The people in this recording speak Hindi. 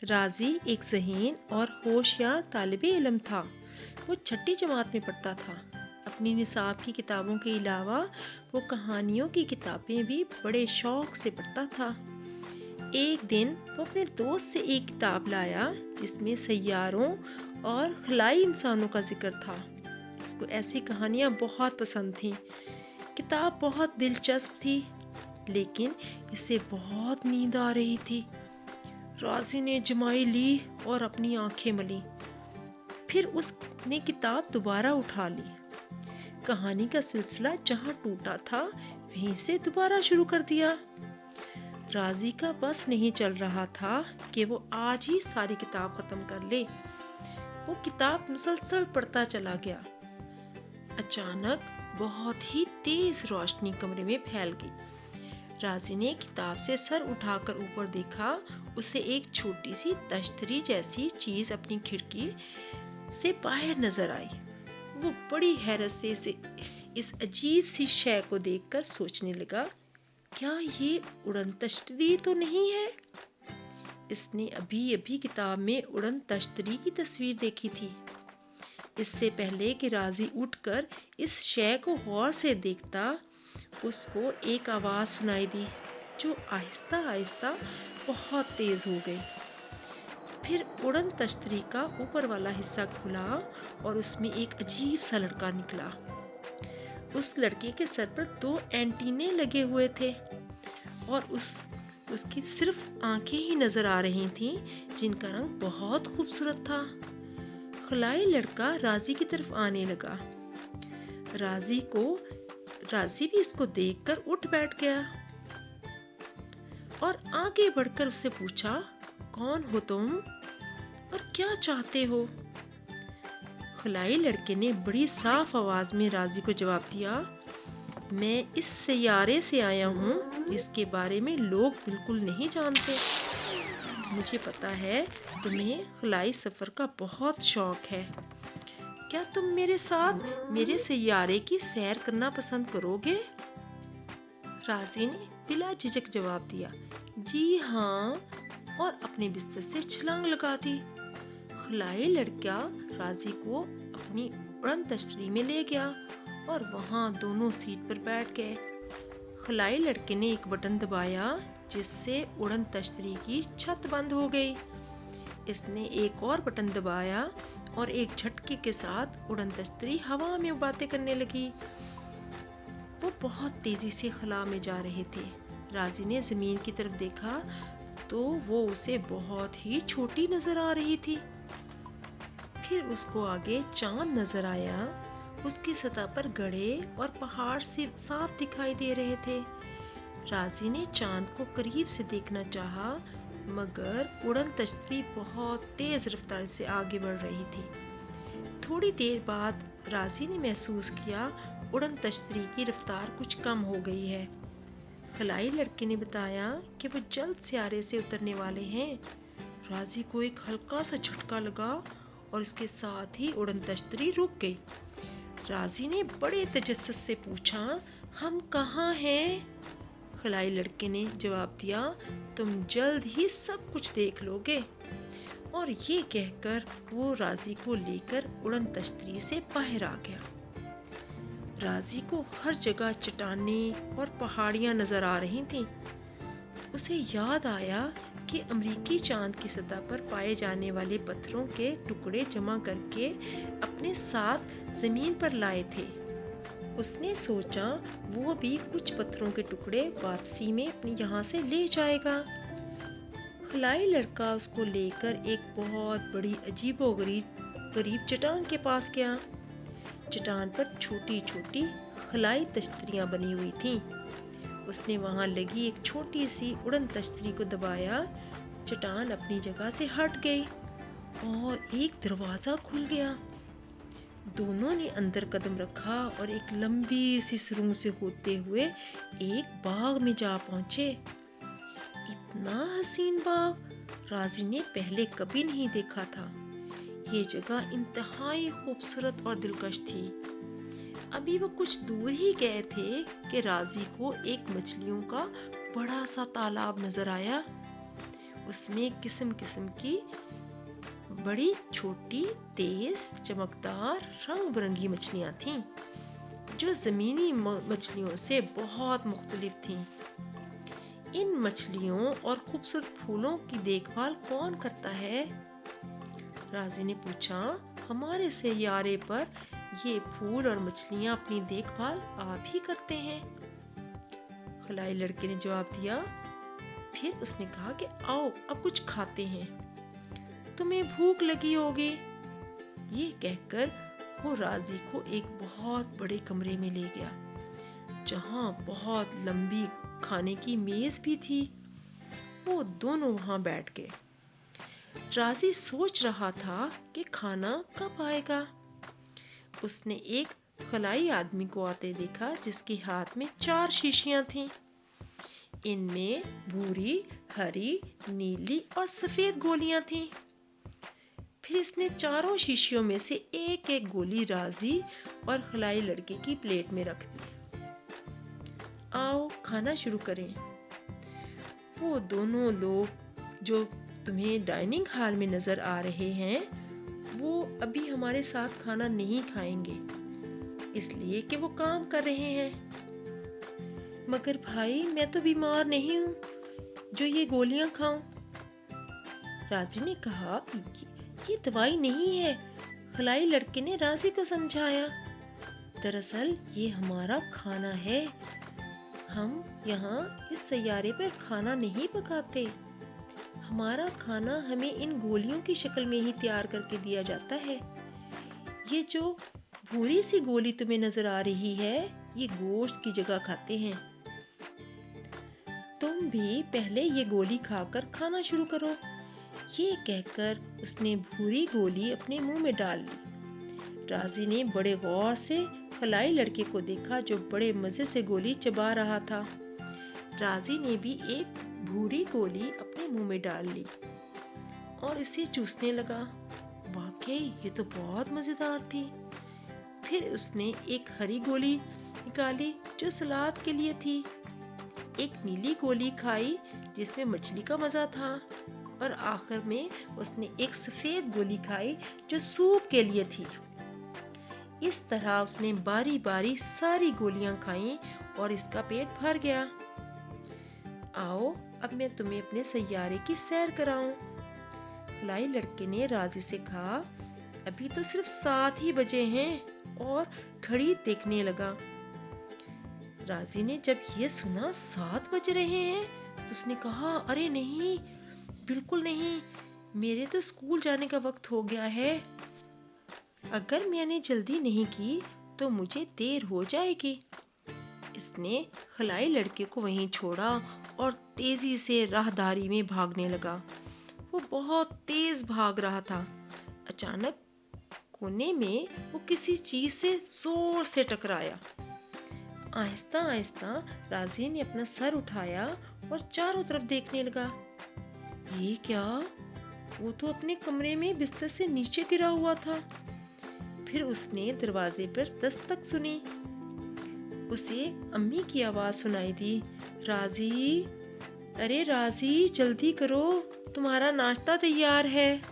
राजी एक ज़हीन और होशियार तालिबे इल्म था। वो छठी जमात में पढ़ता था। अपनी निसाब की किताबों के अलावा वो कहानियों की किताबें भी बड़े शौक से पढ़ता था। एक दिन वो अपने दोस्त से एक किताब लाया जिसमें सैयारों और खलाई इंसानों का जिक्र था। उसको ऐसी कहानियां बहुत पसंद थीं। किताब बहुत दिलचस्प थी, लेकिन इसे बहुत नींद आ रही थी। राजी ने जमाई ली और अपनी आंखें मली। फिर उसने किताब दोबारा उठा ली। कहानी का सिलसिला जहां टूटा था वहीं से दोबारा शुरू कर दिया। राजी का बस नहीं चल रहा था कि वो आज ही सारी किताब खत्म कर ले। वो किताब मुसलसल पढ़ता चला गया। अचानक बहुत ही तेज रोशनी कमरे में फैल गई। राजी ने किताब से सर उठाकर ऊपर देखा। उसे एक छोटी सी तश्तरी जैसी चीज अपनी खिड़की से बाहर नजर आई। वो बड़ी हैरत से इस अजीब सी शय को देखकर सोचने लगा, क्या ये उड़न तश्तरी तो नहीं है? इसने अभी अभी किताब में उड़न तश्तरी की तस्वीर देखी थी। इससे पहले कि राजी उठकर इस शय को गौर से देखता, उसको एक आवाज सुनाई दी जो आहिस्ता आहिस्ता बहुत तेज हो गई। फिर उड़न तश्तरी का ऊपर वाला हिस्सा खुला और उसमें एक अजीब सा लड़का निकला। उस लड़के के सर पर 2 एंटीने लगे हुए थे और उसकी सिर्फ आंखें ही नजर आ रही थीं, जिनका रंग बहुत खूबसूरत था। खलाई लड़का राजी की तरफ आने लगा। राजी भी इसको देखकर उठ बैठ गया और आगे बढ़कर उससे पूछा, कौन हो तुम और क्या चाहते हो? खलाई लड़के ने बड़ी साफ आवाज में राजी को जवाब दिया, मैं इस सैयारे से आया हूँ जिसके बारे में लोग बिल्कुल नहीं जानते। मुझे पता है तुम्हें खलाई सफर का बहुत शौक है। क्या तुम मेरे साथ मेरे सैयारे की सैर करना पसंद करोगे? राजी ने बिला झिझक जवाब दिया, जी हाँ, और अपने बिस्तर से छलांग लगा दी। खलाई लड़का राजी को अपनी उड़न तश्तरी में ले गया और वहां दोनों सीट पर बैठ गए। खलाई लड़के ने एक बटन दबाया जिससे उड़न तश्तरी की छत बंद हो गई। इसने एक और बटन दबाया और एक झटके के साथ उड़न तश्तरी हवा में बातें करने लगी। वो बहुत तेजी से खला में जा रहे थे। राजी ने जमीन की तरफ देखा तो वो उसे बहुत ही छोटी नजर आ रही थी। फिर उसको आगे चांद नजर आया। उसकी सतह पर गड़े और पहाड़ से साफ दिखाई दे रहे थे। राजी ने चांद को करीब से देखना चाहा, मगर उड़न तश्तरी बहुत तेज रफ्तार से आगे बढ़ रही थी। थोड़ी देर बाद राजी ने महसूस किया उड़न तश्तरी की रफ्तार कुछ कम हो गई है। खलाई लड़के ने बताया कि वो जल्द सियारे से उतरने वाले हैं। राजी को एक हल्का सा झटका लगा और इसके साथ ही उड़न तश्तरी रुक गई। राजी ने बड़े तजस्सुस से पूछा, हम कहाँ हैं? खलाई लड़के ने जवाब दिया, तुम जल्द ही सब कुछ देख लोगे। और ये कहकर वो राजी को लेकर उड़न तश्तरी से बाहर आ गया। राजी को हर जगह चट्टानें और पहाड़ियां नजर आ रही थीं। उसे याद आया कि अमरीकी चांद की सतह पर पाए जाने वाले पत्थरों के टुकड़े जमा करके अपने साथ जमीन पर लाए थे। उसने सोचा वो भी कुछ पत्थरों के टुकड़े वापसी में अपनी यहाँ से ले जाएगा। खलाई लड़का उसको लेकर एक बहुत बड़ी अजीबोगरीब चट्टान के पास गया। चट्टान पर छोटी छोटी खलाई तश्तरियां बनी हुई थीं। उसने वहां लगी एक छोटी सी उड़न तश्तरी को दबाया। चट्टान अपनी जगह से हट गई और एक दरवाजा खुल गया। दोनों ने अंदर कदम रखा और एक लंबी सी सुरंग से होते हुए एक बाग में जा पहुंचे। इतना हसीन बाग राजी ने पहले कभी नहीं देखा था। ये जगह इंतहाई खूबसूरत और दिलकश थी। अभी वो कुछ दूर ही गए थे कि राजी को एक मछलियों का बड़ा सा तालाब नजर आया। उसमें किस्म किस्म की बड़ी, छोटी, तेज, चमकदार, रंग बिरंगी मछलियां थीं, जो जमीनी मछलियों से बहुत मुख्तलिफ थीं। इन मछलियों और खूबसूरत फूलों की देखभाल कौन करता है? राजी ने पूछा। हमारे सैयारे पर ये फूल और मछलियां अपनी देखभाल आप ही करते हैं, खिलाई लड़के ने जवाब दिया। फिर उसने कहा कि आओ अब कुछ खाते हैं, तुम्हें भूख लगी होगी। ये कहकर वो राजी को एक बहुत बड़े कमरे में ले गया, जहां बहुत लंबी खाने की मेज भी थी। वो दोनों वहां बैठ गए। राजी सोच रहा था कि खाना कब आएगा। उसने एक खलाई आदमी को आते देखा, जिसके हाथ में 4 शीशियां थीं। इनमें भूरी, हरी, नीली और सफेद गोलियां थीं। फिर इसने चारों शीशियों में से एक एक गोली राजी और खिलाई लड़के की प्लेट में रख दी। आओ खाना शुरू करें। वो दोनों लोग जो तुम्हें डाइनिंग हॉल में नजर आ रहे हैं, वो अभी हमारे साथ खाना नहीं खाएंगे, इसलिए कि वो काम कर रहे हैं। मगर भाई, मैं तो बीमार नहीं हूँ जो ये गोलियां खाऊं। राजी ने कहा, ये दवाई नहीं है, खिलाई लड़के ने राजी को समझाया। दरअसल ये हमारा खाना है। हम यहाँ इस सैयारे पर खाना नहीं पकाते। हमारा खाना हमें इन गोलियों की शक्ल में ही तैयार करके दिया जाता है। ये जो भूरी सी गोली तुम्हें नजर आ रही है, ये गोश्त की जगह खाते हैं। तुम भी पहले ये गोली खाकर खाना शुरू करो। ये कहकर उसने भूरी गोली अपने मुंह में डाल ली। राजी ने बड़े गौर से खिलाई लड़के को देखा, जो बड़े मजे से गोली चबा रहा था। राजी ने भी एक भूरी गोली अपने मुंह में डाल ली और इसे चूसने लगा। वाकई ये तो बहुत मजेदार थी। फिर उसने एक हरी गोली निकाली जो सलाद के लिए थी, एक नीली गोली खाई जिसमें मछली का मजा था, और आखिर में उसने एक सफेद गोली खाई जो सूप के लिए थी। इस तरह उसने बारी बारी सारी गोलियां खाईं और इसका पेट भर गया। आओ अब मैं तुम्हें अपने सैयारे की सैर कराऊं। खिलाई लड़के ने राजी से कहा। अभी तो सिर्फ 7 ही बजे हैं और घड़ी देखने लगा। राजी ने जब ये सुना 7 बज रहे हैं, तो उसने कहा, अरे नहीं, बिल्कुल नहीं, मेरे तो स्कूल जाने का वक्त हो गया है। अगर मैंने जल्दी नहीं की तो मुझे देर हो जाएगी। इसने खिलाई लड़के को वहीं छोड़ा और तेजी से राहदारी में भागने लगा। वो बहुत तेज भाग रहा था। अचानक कोने में वो किसी चीज से जोर से टकराया। आहिस्ता आहिस्ता राजी ने अपना सर उठाया और चारों तरफ देखने लगा। ये क्या? वो तो अपने कमरे में बिस्तर से नीचे गिरा हुआ था। फिर उसने दरवाजे पर दस्तक सुनी। उसे अम्मी की आवाज सुनाई दी। राजी, अरे राजी, जल्दी करो, तुम्हारा नाश्ता तैयार है।